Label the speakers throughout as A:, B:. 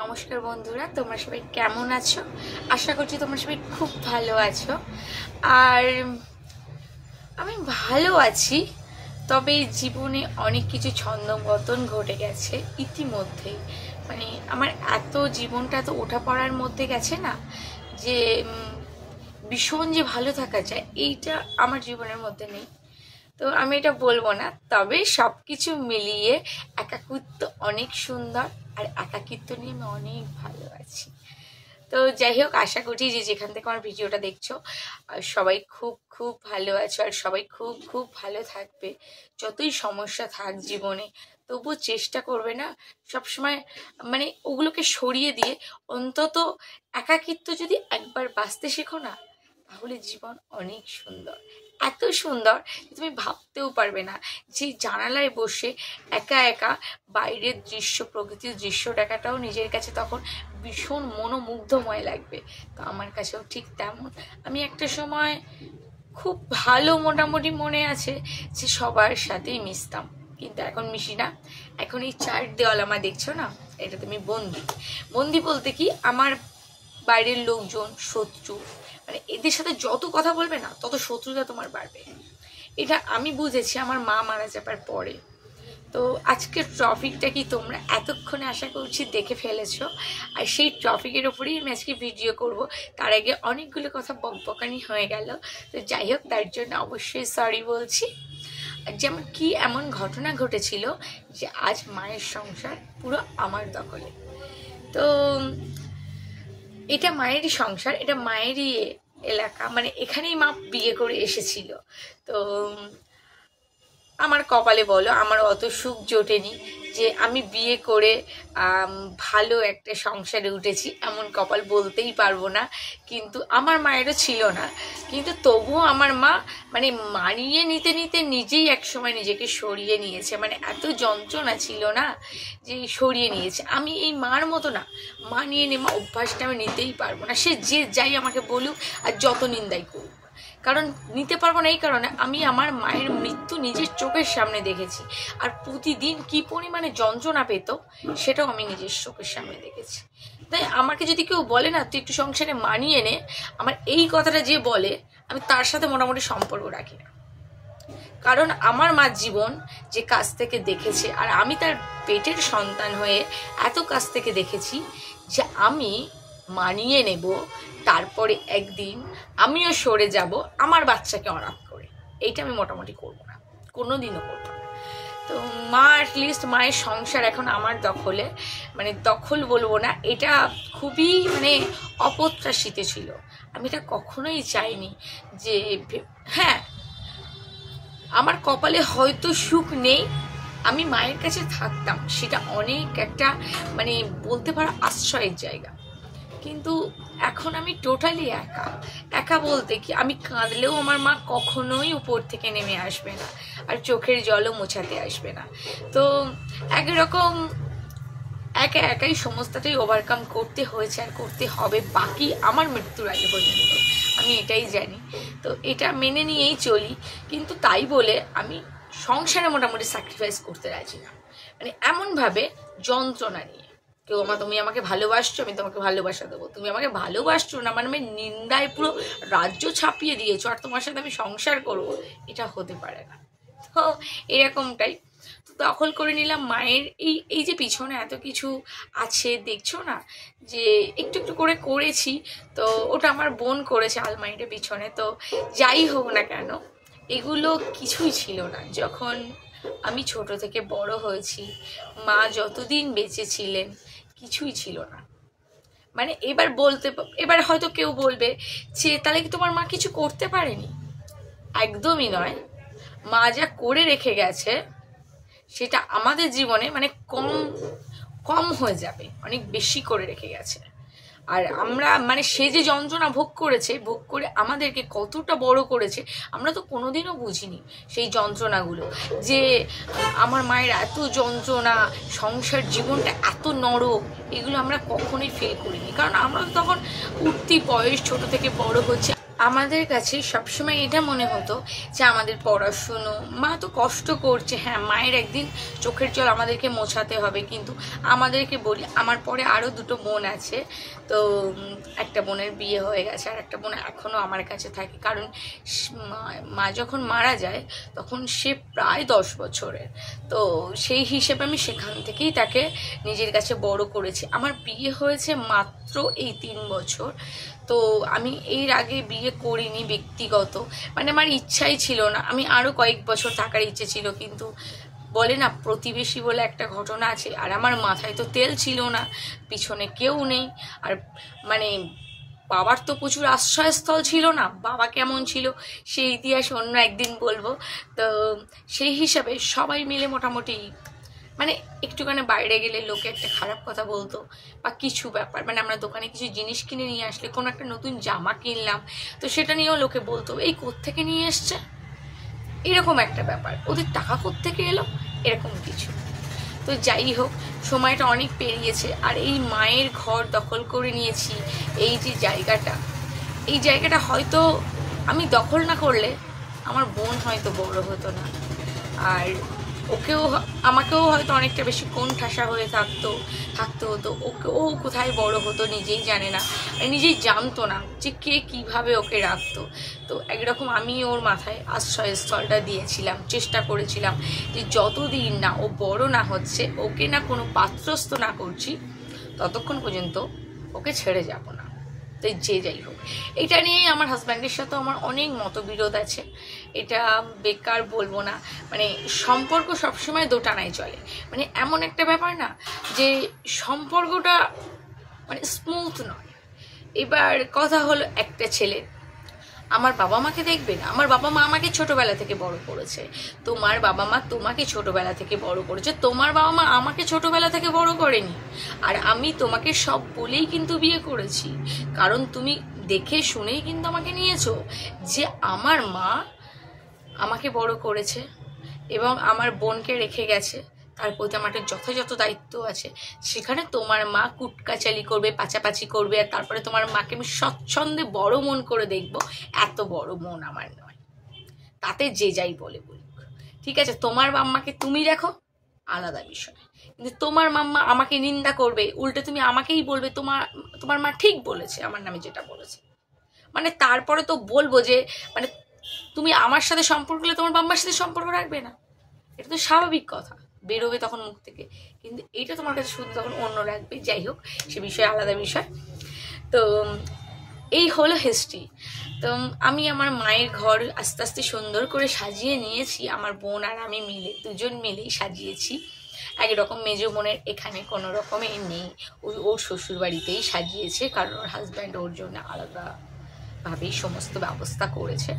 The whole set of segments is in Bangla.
A: নমস্কার বন্ধুরা, তোমরা সবাই কেমন আছো? আশা করছি তোমরা সবাই খুব ভালো আছো। আর আমি ভালো আছি, তবে জীবনে অনেক কিছু ছন্দপতন ঘটে গেছে ইতিমধ্যেই। মানে আমার এত জীবনটা তো ওঠাপড়ার মধ্যে গেছে না, যে ভীষণ যে ভালো থাকা যায় এইটা আমার জীবনের মধ্যে নেই। তো আমি এটা বলবো না, তবে সব কিছু মিলিয়ে একাকিত্ব অনেক সুন্দর, আর একাকিত্ব নিয়ে আমি অনেক ভালো আছি। তো যাই হোক, আশা করছি যে যেখান থেকে আমার ভিডিওটা দেখছো সবাই খুব খুব ভালো আছো, আর সবাই খুব খুব ভালো থাকবে। যতই সমস্যা থাক জীবনে, তবুও চেষ্টা করবে না সবসময়, মানে ওগুলোকে সরিয়ে দিয়ে অন্তত একাকিত্ব যদি একবার বাঁচতে শেখো না, তাহলে জীবন অনেক সুন্দর, এত সুন্দর তুমি ভাবতেও পারবে না। যে জানালায় বসে একা একা বাইরের দৃশ্য, প্রকৃতির দৃশ্য দেখাটাও নিজের কাছে তখন ভীষণ মনোমুগ্ধময় লাগবে। তো আমার কাছেও ঠিক তেমন। আমি একটা সময় খুব ভালো, মোটামুটি মনে আছে যে সবার সাথেই মিশতাম, কিন্তু এখন মিশি না। এখন এই চার দেওয়াল আমার দেখছো না, এটা তুমি বন্দি। বন্দি বলতে কি, আমার বাইরের লোকজন শত্রু, মানে এদের সাথে যত কথা বলবে না তত শত্রুতা তোমার বাড়বে। এটা আমি বুঝেছি আমার মা মারা যাবার পরে। তো আজকের টপিকটা কি তোমরা এতক্ষণে আশা করছি দেখে ফেলেছো, আর সেই টপিকের ওপরেই আমি আজকে ভিডিও করব। তার আগে অনেকগুলো কথা বকবকানি হয়ে গেল, তো যাই হোক, তার জন্য অবশ্যই সরি বলছি। যেমন কি এমন ঘটনা ঘটেছিল যে আজ মায়ের সংসার পুরো আমার দখলে। তো এটা মায়েরই সংসার, এটা মায়েরই এলাকা, মানে এখানেই মা বিয়ে করে এসেছিল। তো আমার কপালে বলো, আমার অত সুখ জোটেনি যে আমি বিয়ে করে ভালো একটা সংসারে উঠেছি, এমন কপাল বলতেই পারবো না। কিন্তু আমার মায়েরও ছিল না, কিন্তু তবুও আমার মা মানে মানিয়ে নিতে নিতে নিজেই একসময় নিজেকে সরিয়ে নিয়েছে। মানে এত যন্ত্রণা ছিল না যে সরিয়ে নিয়েছে। আমি এই মার মতো না, মানিয়ে নেওয়া অভ্যাসটা আমি নিতেই পারবো না। সে যে যাই আমাকে বলুক আর যত নিন্দাই করুক, কারণ নিতে পারবো না এই কারণে আমি আমার মায়ের মৃত্যু নিজের চোখের সামনে দেখেছি, আর প্রতিদিন কি পরিমাণে যন্ত্রণা পেত সেটাও আমি নিজের চোখের সামনে দেখেছি। তাই আমাকে যদি কেউ বলে না তুই একটু সংসারে মানিয়ে নে, আমার এই কথাটা যে বলে আমি তার সাথে মোটামুটি সম্পর্ক রাখি না। কারণ আমার মা জীবন যে কাছ থেকে দেখেছে, আর আমি তার পেটের সন্তান হয়ে এত কাছ থেকে দেখেছি যে আমি মানিয়ে নেব, তারপরে একদিন আমিও সরে যাব আমার বাচ্চাকে অনাথ করে। এইটা আমি মোটামুটি করবো না, কোনোদিনও করবো না। তো মা অ্যাটলিস্ট মায়ের সংসার এখন আমার দখলে, মানে দখল বলবো না, এটা খুবই মানে অপ্রত্যাশিত ছিল। আমি এটা কখনোই চাইনি যে, হ্যাঁ আমার কপালে হয়তো সুখ নেই, আমি মায়ের কাছে থাকতাম, সেটা অনেক একটা মানে বলতে পারো আশ্রয়ের জায়গা। কিন্তু এখন আমি টোটালি একা। একা বলতে কি, আমি কাঁদলেও আমার মা কখনোই উপর থেকে নেমে আসবে না, আর চোখের জলও মোছাতে আসবে না। তো একরকম একা একাই সমস্তটাই ওভারকাম করতে হয়েছে, আর করতে হবে বাকি আমার মৃত্যুর আগে পর্যন্ত, আমি এটাই জানি। তো এটা মেনে নিয়েই চলি, কিন্তু তাই বলে আমি সংসারে মোটামুটি স্যাক্রিফাইস করতে রাজি না। মানে এমনভাবে যন্ত্রণা নিয়ে, কেউ তুমি আমাকে ভালোবাসছো, আমি তোমাকে ভালোবাসা দেবো, তুমি আমাকে ভালোবাসছো না মানে আমি নিন্দায় পুরো রাজ্য ছাপিয়ে দিয়েছো আর তোমার সাথে আমি সংসার করবো, এটা হতে পারে না। তো এরকমটাই তো দখল করে নিলাম মায়ের। এই যে পিছনে এত কিছু আছে দেখছো না, যে একটু একটু করে করেছি, তো ওটা আমার বোন করেছে আলমারিটা পিছনে। তো যাই হোক না কেন, এগুলো কিছুই ছিল না যখন আমি ছোট থেকে বড় হয়েছি। মা যতদিন বেঁচে ছিলেন কিছুই ছিল না। মানে এবার হয়তো কেউ বলবে যে তাহলে কি তোমার মা কিছু করতে পারেনি? একদমই নয়। মা যা করে রেখে গেছে সেটা আমাদের জীবনে মানে কম কম হয়ে যাবে, অনেক বেশি করে রেখে গেছে। আর আমরা মানে সে যে যন্ত্রণা ভোগ করেছে, ভোগ করে আমাদেরকে কতটা বড় করেছে আমরা তো কোনোদিনও বুঝিনি সেই যন্ত্রণাগুলো। যে আমার মায়ের এত যন্ত্রণা, সংসার জীবনটা এত নরক, এগুলো আমরা কখনোই ফিল করিনি, কারণ আমরা তখন উঠতি বয়স, ছোট থেকে বড় হচ্ছে, আমাদের কাছে সবসময় এটা মনে হতো যে আমাদের পড়াশুনো, মা তো কষ্ট করছে, হ্যাঁ মায়ের একদিন চোখের জল আমাদেরকে মোছাতে হবে, কিন্তু আমাদেরকে বলি, আমার পরে আরও দুটো বোন আছে, তো একটা বোনের বিয়ে হয়ে গেছে আর একটা বোন এখনও আমার কাছে থাকে, কারণ মা যখন মারা যায় তখন সে প্রায় 10 বছরের, তো সেই হিসেবে আমি সেখান থেকেই তাকে নিজের কাছে বড় করেছি। আমার বিয়ে হয়েছে মাত্র এই 3 বছর, তো আমি এর আগে বিয়ে করিনি ব্যক্তিগত, মানে আমার ইচ্ছাই ছিল না, আমি আরও কয়েক বছর থাকার ইচ্ছে ছিল, কিন্তু বলে না প্রতিবেশী বলে একটা ঘটনা আছে, আর আমার মাথায় তো তেল ছিল না, পিছনে কেউ নেই, আর মানে বাবার তো প্রচুর আশ্রয়স্থল ছিল না, বাবা কেমন ছিল সেই ইতিহাস অন্য একদিন বলবো। তো সেই হিসাবে সবাই মিলে মোটামুটি মানে একটুখানি বাইরে গেলে লোকে একটা খারাপ কথা বলতো, বা কিছু ব্যাপার, মানে আমরা দোকানে কিছু জিনিস কিনে নিয়ে আসলে, কোনো একটা নতুন জামা কিনলাম, তো সেটা নিয়েও লোকে বলতো এই কোত্থেকে নিয়ে এসছে, এরকম একটা ব্যাপার, ওদের টাকা কোত্থেকে এলো, এরকম কিছু। তো যাই হোক, সময়টা অনেক পেরিয়েছে, আর এই মায়ের ঘর দখল করে নিয়েছি, এই যে জায়গাটা, এই জায়গাটা হয়তো আমি দখল না করলে আমার বোন হয়তো বড় হতো না, আর আমাকেও হয়তো অনেকটা বেশি কোণঠাসা হয়ে থাকতো হতো, ও কোথায় বড় হতো নিজেই জানে না, আর নিজেই জানতো না যে কে কিভাবে ওকে রাখতো। তো একরকম আমি ওর মাথায় আশ্রয়স্থলটা দিয়েছিলাম, চেষ্টা করেছিলাম যে যতদিন না ও বড় না হচ্ছে, ওকে না কোনো পাত্রস্থ না করছি, ততক্ষণ পর্যন্ত ওকে ছেড়ে যাব না। তো যে যাই হোক, এটা নিয়েই আমার হাজব্যান্ডের সাথেও আমার অনেক মতবিরোধ আছে, এটা বেকার বলবো না, মানে সম্পর্ক সবসময় দোটানায় চলে, মানে এমন একটা ব্যাপার না যে সম্পর্কটা মানে স্মুথ নয়। এবার কথা হলো, একটা ছেলে আমার বাবা মাকে দেখবে না, আমার বাবা মা আমাকে ছোটবেলা থেকে বড় করেছে, তোমার বাবা মা তোমাকে ছোটবেলা থেকে বড় করেছে, তোমার বাবা মা আমাকে ছোটবেলা থেকে বড় করেনি, আর আমি তোমাকে সব বলেই কিন্তু বিয়ে করেছি, কারণ তুমি দেখে শুনেই কিন্তু আমাকে নিয়েছো, যে আমার মা আমাকে বড় করেছে এবং আমার বোনকে রেখে গেছে, তার প্রতি আমার একটা যথাযথ দায়িত্ব আছে, সেখানে তোমার মা কুটকাচালি করবে, পাচাপাচি করবে, আর তারপরে তোমার মাকে আমি স্বচ্ছন্দে বড় মন করে দেখবো, এত বড় মন আমার নয়, তাতে যে যাই বলে বলুক, ঠিক আছে, তোমার মাম্মাকে তুমি দেখো আলাদা বিষয়, কিন্তু তোমার মাম্মা আমাকে নিন্দা করবে, উল্টে তুমি আমাকেই বলবে তোমার মা ঠিক বলেছে আমার নামে যেটা বলেছে, মানে তারপরে তো বলবো যে মানে তুমি আমার সাথে সম্পর্ক হলে তোমার বাম্মার সাথে সম্পর্ক রাখবে না, এটা তো স্বাভাবিক কথা, বেরোবে তখন মুখ থেকে, কিন্তু এইটা তোমার কাছে শুধু তখন অন্য রাখবে। যাই হোক, সে বিষয়ে আলাদা বিষয়। তো এই হলো হিস্ট্রি। তো আমি আমার মায়ের ঘর আস্তে আস্তে সুন্দর করে সাজিয়ে নিয়েছি, আমার বোন আর আমি মিলে, দুজন মিলেই সাজিয়েছি। একরকম মেজো বোনের এখানে কোনো রকমে নেই, ওর শ্বশুর বাড়িতেই সাজিয়েছে, কারণ ওর হাজব্যান্ড ওর জন্য আলাদা ভাবেই সমস্ত ব্যবস্থা করেছে,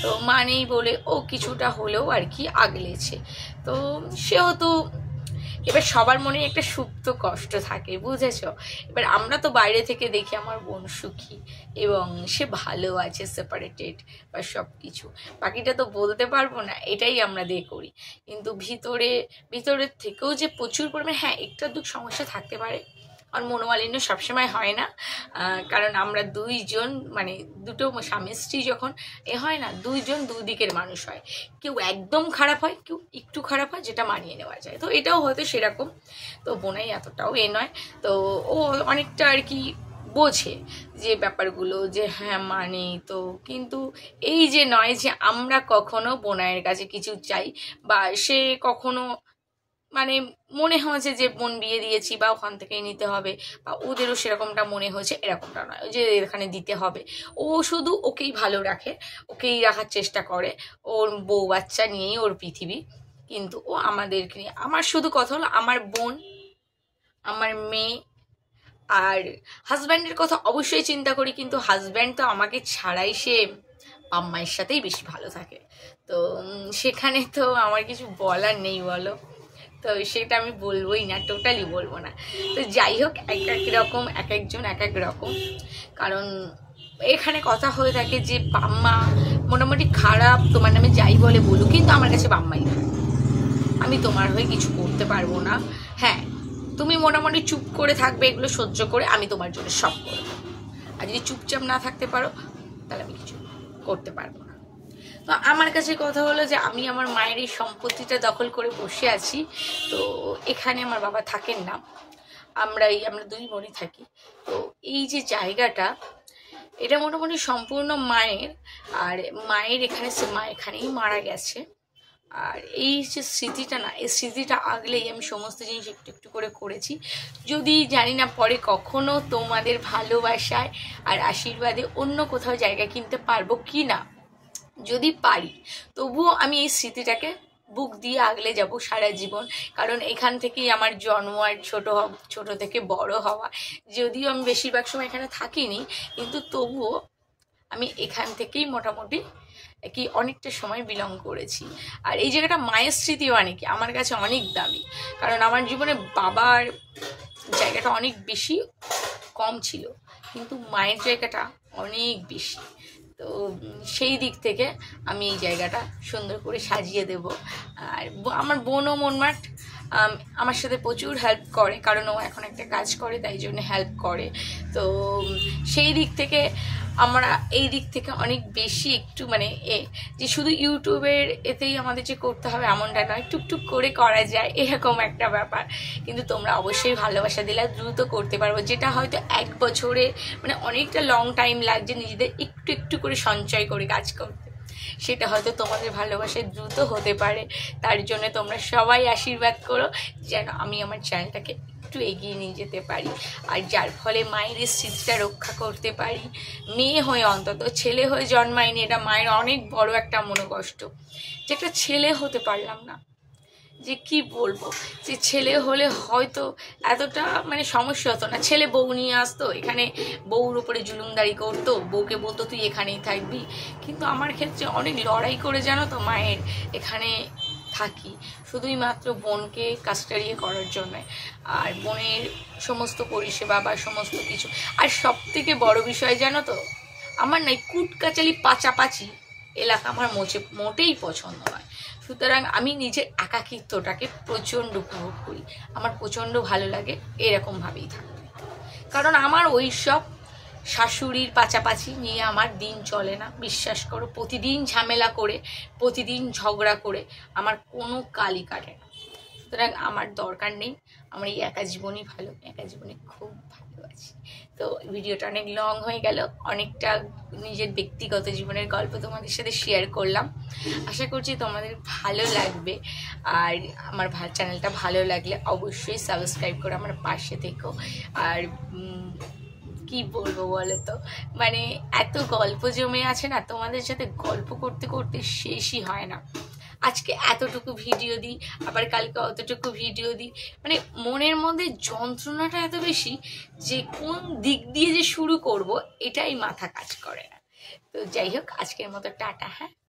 A: তো মা নেই বলে ও কিছুটা হলেও আর কি আগলেছে। তো সেহেতু এবার সবার মনে একটা সুপ্ত কষ্ট থাকে, বুঝেছ, এবার আমরা তো বাইরে থেকে দেখি আমার বোন সুখী এবং সে ভালো আছে, সেপারেটেড বা সব কিছু, বাকিটা তো বলতে পারবো না, এটাই আমরা দিয়ে করি, কিন্তু ভিতরের থেকেও যে প্রচুর পরিমাণে হ্যাঁ একটা দুঃখ সমস্যা থাকতে পারে, আর মনোমালিন্য সবসময় হয় না, কারণ আমরা দুইজন মানে দুটো স্বামী স্ত্রী যখন হয় না, দুইজন দুদিকের মানুষ হয়, কেউ একদম খারাপ হয়, কেউ একটু খারাপ হয়, যেটা মানিয়ে নেওয়া যায়, তো এটাও হয়তো সেরকম। তো বোনাই এতটাও নয়, তো ও অনেকটা আর কি বোঝে যে ব্যাপারগুলো, যে হ্যাঁ মানে, তো কিন্তু এই যে নয় যে আমরা কখনো বোনাইয়ের কাছে কিছু চাই, বা সে কখনো মানে মনে হয়েছে যে বোন বিয়ে দিয়েছি বা ওখান থেকেই নিতে হবে, বা ওদেরও সেরকমটা মনে হয়েছে, এরকমটা নয় যে এখানে দিতে হবে, ও শুধু ওকেই ভালো রাখে, ওকেই রাখার চেষ্টা করে, ওর বউ বাচ্চা নিয়েই ওর পৃথিবী, কিন্তু ও আমাদেরকে নিয়ে, আমার শুধু কথা হলো আমার বোন, আমার মেয়ে, আর হাজব্যান্ডের কথা অবশ্যই চিন্তা করি, কিন্তু হাজব্যান্ড তো আমাকে ছাড়াই সে আম্মায়ের সাথেই বেশি ভালো থাকে, তো সেখানে তো আমার কিছু বলার নেই বলো, তো সেটা আমি বলবোই না, টোটালি বলবো না। তো যাই হোক, এক রকম, এক একজন এক এক রকম, কারণ এখানে কথা হয়ে থাকে যে বাম্মা মোটামুটি খারাপ, তোমার নামে যাই বলে বলুক, কিন্তু আমার কাছে বাম্মাই না, আমি তোমার হয়ে কিছু করতে পারবো না, হ্যাঁ তুমি মোটামুটি চুপ করে থাকবে, এগুলো সহ্য করে আমি তোমার জন্য সব করবো, আর যদি চুপচাপ না থাকতে পারো তাহলে আমি কিছু করতে পারবো না। তো আমার কাছে কথা হলো যে আমি আমার মায়ের এই সম্পত্তিটা দখল করে বসে আছি। তো এখানে আমার বাবা থাকেন না, আমরা 2 বোনই থাকি। তো এই যে জায়গাটা, এটা মোটামুটি সম্পূর্ণ মায়ের। আর মায়ের এখানে মা এখানেই মারা গেছে। আর এই যে স্মৃতিটা না, এই স্মৃতিটা আগলেই আমি সমস্ত জিনিস একটু একটু করে করেছি। যদি জানি না পরে কখনো তোমাদের ভালোবাসায় আর আশীর্বাদে অন্য কোথাও জায়গা কিনতে পারবো কি না, যদি পারি তবুও আমি এই স্মৃতিটাকে বুক দিয়ে আগলে যাব সারা জীবন। কারণ এখান থেকেই আমার জন্ম আর ছোট থেকে বড় হওয়া। যদিও আমি বেশিরভাগ সময় এখানে থাকিনি, কিন্তু তবুও আমি এখান থেকেই মোটামুটি কি অনেকটা সময় বিলং করেছি। আর এই জায়গাটা মায়ের স্মৃতি মানে কি আমার কাছে অনেক দামি। কারণ আমার জীবনে বাবার জায়গাটা অনেক বেশি কম ছিল, কিন্তু মায়ের জায়গাটা অনেক বেশি। তো সেই দিক থেকে আমি এই জায়গাটা সুন্দর করে সাজিয়ে দেব। আর আমার বোনও মনমাট আমার সাথে প্রচুর হেল্প করে, কারণ ও এখন একটা কাজ করে, তাই জন্য হেল্প করে। তো সেই দিক থেকে আমরা এই দিক থেকে অনেক বেশি একটু মানে যে শুধু ইউটিউবের এতেই আমাদের যে করতে হবে এমনটা নয়, টুকটুক করে করা যায় এরকম একটা ব্যাপার। কিন্তু তোমরা অবশ্যই ভালোবাসা দিলে দ্রুত করতে পারবো, যেটা হয়তো 1 বছরে মানে অনেকটা লং টাইম লাগছে নিজেদের একটু একটু করে সঞ্চয় করে কাজ করতে, সেটা হয়তো তোমাদের ভালোবাসায় দ্রুত হতে পারে। তার জন্য তোমরা সবাই আশীর্বাদ করো যেন আমি আমার চ্যানেলটাকে একটু এগিয়ে নিয়ে যেতে পারি, আর যার ফলে মায়ের স্মৃতিটা রক্ষা করতে পারি। মেয়ে হয়ে অন্তত, ছেলে হয়ে জন্মায়নি, এটা মায়ের অনেক বড় একটা মনোকষ্ট যে একটা ছেলে হতে পারলাম না। যে কি বলবো, যে ছেলে হলে হয়তো এতটা মানে সমস্যা হতো না। ছেলে বউ নিয়ে আসতো, এখানে বউর উপরে জুলুমদারি করতো, বউকে বলতো তুই এখানেই থাকবি। কিন্তু আমার ক্ষেত্রে অনেক লড়াই করে জানো তো মায়ের এখানে থাকি, শুধুই মাত্র বোনকে কাস্টাডিয়ে করার জন্য। আর বোনের সমস্ত পরিষেবা বা সমস্ত কিছু। আর সব থেকে বড় বিষয় জানো তো, আমার নাই কুটকাচালি পাচাপাচি এলাকা আমার মোটেই পছন্দ নয়। সুতরাং আমি নিজের একাকিত্বটাকে প্রচণ্ড উপভোগ করি, আমার প্রচণ্ড ভালো লাগে এরকমভাবেই থাকতে। কারণ আমার ওই সব শাশুড়ির পাচাপাচি নিয়ে আমার দিন চলে না, বিশ্বাস করো। প্রতিদিন ঝামেলা করে, প্রতিদিন ঝগড়া করে আমার কোনো কালই কাটে না। সুতরাং আমার দরকার নেই, আমার এই একা জীবনই ভালো, একা জীবনে খুব ভালো আছি। তো ভিডিওটা অনেক লং হয়ে গেল, অনেকটা নিজের ব্যক্তিগত জীবনের গল্প তোমাদের সাথে শেয়ার করলাম। আশা করছি তোমাদের ভালো লাগবে। আর আমার চ্যানেলটা ভালো লাগলে অবশ্যই সাবস্ক্রাইব করে আমার পাশে থেকো। আর কি বলবো বলো তো, মানে এত গল্প জমে আছে না, তোমাদের সাথে গল্প করতে করতে শেষই হয় না। আজকে এতটুকু ভিডিও দিই, আবার কালকে অতটুকু ভিডিও দিই, মানে মনের মধ্যে যন্ত্রণাটা এত বেশি যে কোন দিক দিয়ে যে শুরু করব এটাই মাথা কাজ করে না। তো যাই হোক, আজকের মতো টাটা। হ্যাঁ।